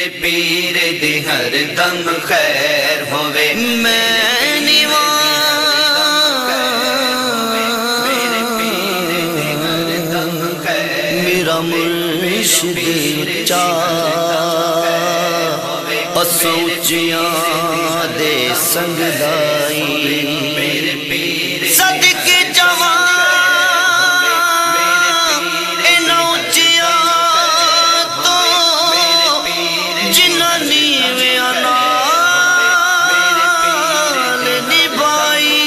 میرے پیر دی ہر دم خیر ہوے میں نیواں میرے پیر دی ہر دم خیر میرا مرشد سوچیاں دے سنگ لائی میرے پیر صدق جوان ان اونچیاں تو جنہاں نیویاں نال نبھائی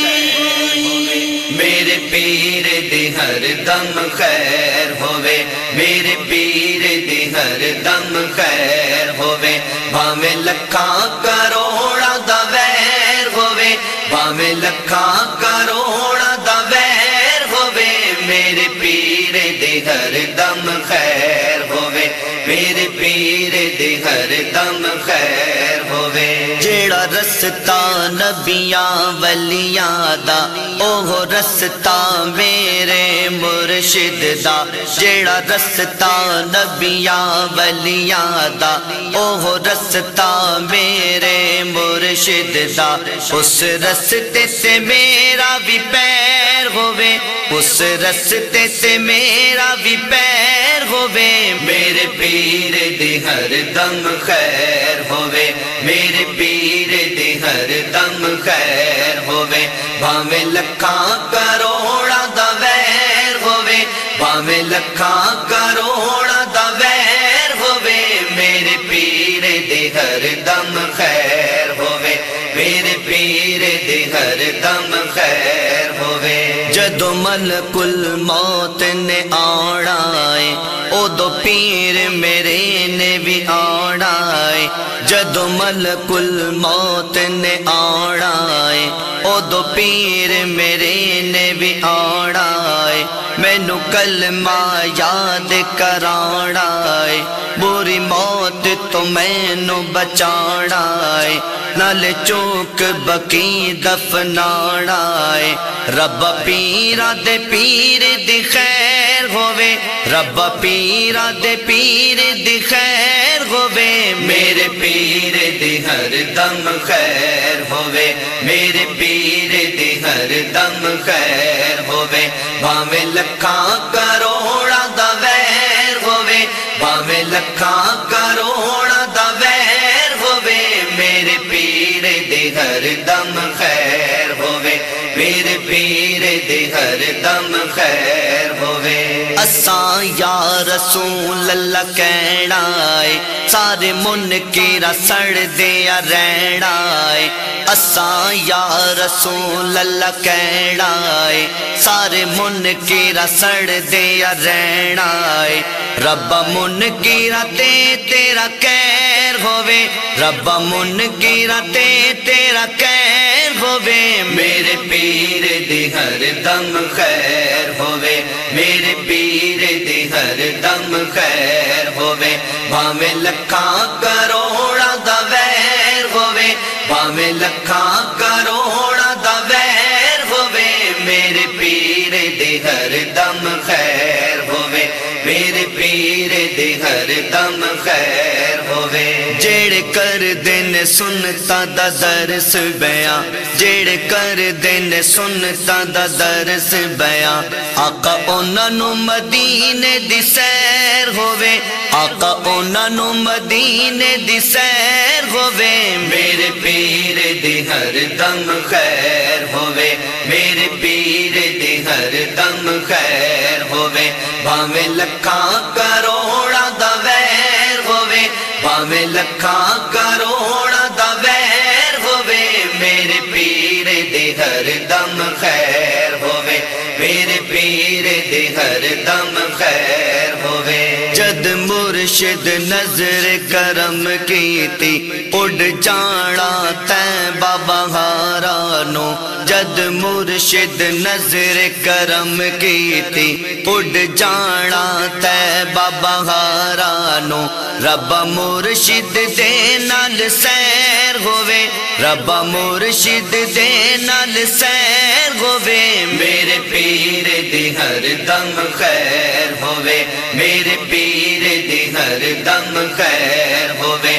میرے پیر دی ہر دم خیر ہوے میرے پیر دی ہر دم خیر ہوے بھاویں لکھاں کروڑاں دا ویر ہوے بھاویں لکھاں کروڑاں دا ویر ہوے میرے پیر دے ہر دم خیر ہوے میرے پیر دے ہر دم خیر ہوے جیڑا رستہ نبیاں ولیاں دا اوہ رستہ میرے مرشد دا جیڑا رستہ نبیاں ولیاں دا اوہ رستہ میرے مرشد دا اس رستے سے میرا بھی پیر ہوے اس رستے سے میرا بھی پیر ہوے میرے پیر دی ہر دم خیر ہوے میرے پیر دی ہر دم خیر ہوے بھاویں لکھاں کروڑاں دا ویر ہوے بھاویں لکھاں کروڑاں دا ویر ہوے میرے پیر دی ہر دم خیر ہوے میرے پیر دی ہر دم خیر ہوے جدو ملک الموت نے آنا ہے ادو پیر میرے نے بھی آنا ہے جدو ملک الموت نے آنا ہے ادو پیر میرے نے بھی آنا ہے مینوں کلمہ یاد کرانا ہے بری موت تو مینوں بچانا ہے نال چوک بکی دفنانا ہے رب پیرا دے پیر دی خیر ہوے رب پیرا دے پیر دی خیر ہوے میرے پیر دی ہر دم خیر ہوے میرے پیر دی ہر دم خیر ہوے بھاویں لکھاں کروڑاں دا ویر ہوے بھاویں لکھاں کروڑاں دا ویر ہوے میرے پیر دی ہر دم خیر ہوے میرے پیر دی ہر دم خیر ہوے اساں یا رسول اللہ کہنا ہے سارے منکر سڑ دیا رہنا ہے اساں یا رسول اللہ کہنا ہے سارے منکر سڑ دیا رہنا ہے رب منکر تے تیرا خیر ہوے رب منکر تے تیرا خیر ہوے میرے پیر دی ہر دم خیر ہوے میرے پیر دی ہر دم خیر ہوے بھاویں لکھاں کروڑاں دا ویر ہوے بھاویں لکھاں کروڑاں دا ویر ہوے میرے پیر دی ہر دم خیر ہوے میرے پیر دی ہر دم خیر ہوے جیڑے کر دین سنتا دا درس بیاں جیڑے کر دین سنتا دا درس بیاں آقا انہاں نو مدینے دی سیر ہوے آقا انہاں نو مدینے دی سیر ہوے میرے پیر دی ہر دم خیر ہوے میرے پیر دی ہر دم خیر ہوے بھاویں لکھاں کروڑاں دا ویر ہوے بھاویں لکھاں کروڑاں دا ویر ہوے میرے پیر دی ہر دم خیر ہوے میرے پیر دی ہر دم خیر ہوے جد مرشد نظر کرم کیتی اڑ جانا تیں بابا ہارانو جد مرشد نظر کرم کیتی اڑ جانا تے بابا ہارانو رب مرشد دے نال سیر ہووے رب مرشد دے نال سیر ہووے میرے پیر دی ہر دم خیر ہووے میرے پیر دی ہر دم خیر ہووے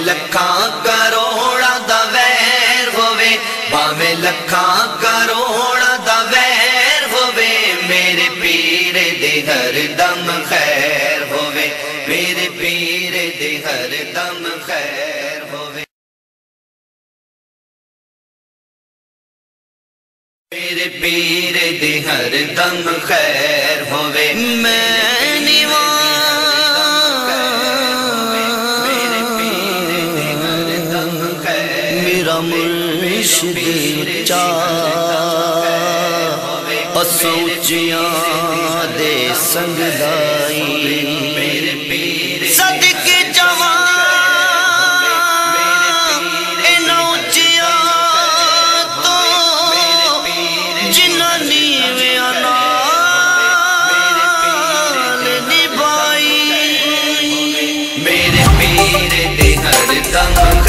لکھاں کروڑاں دا ویر ہووے بھاویں لکھاں کروڑاں دا ویر ہووے میرے پیر دے ہر دم خیر ہووے میرے پیر دے ہر دم خیر ہووے میرے پیر دے ہر دم خیر ہووے میں نیواں میرے پیر دے ہر دم خیر میرا مرشد اچا اسوچیاں دے سنگ لائی میرے پیر صدقے جوان انہاں اچیاں تو جنہاں نیویاں نال نبھائی میرے پیر دے ہر دم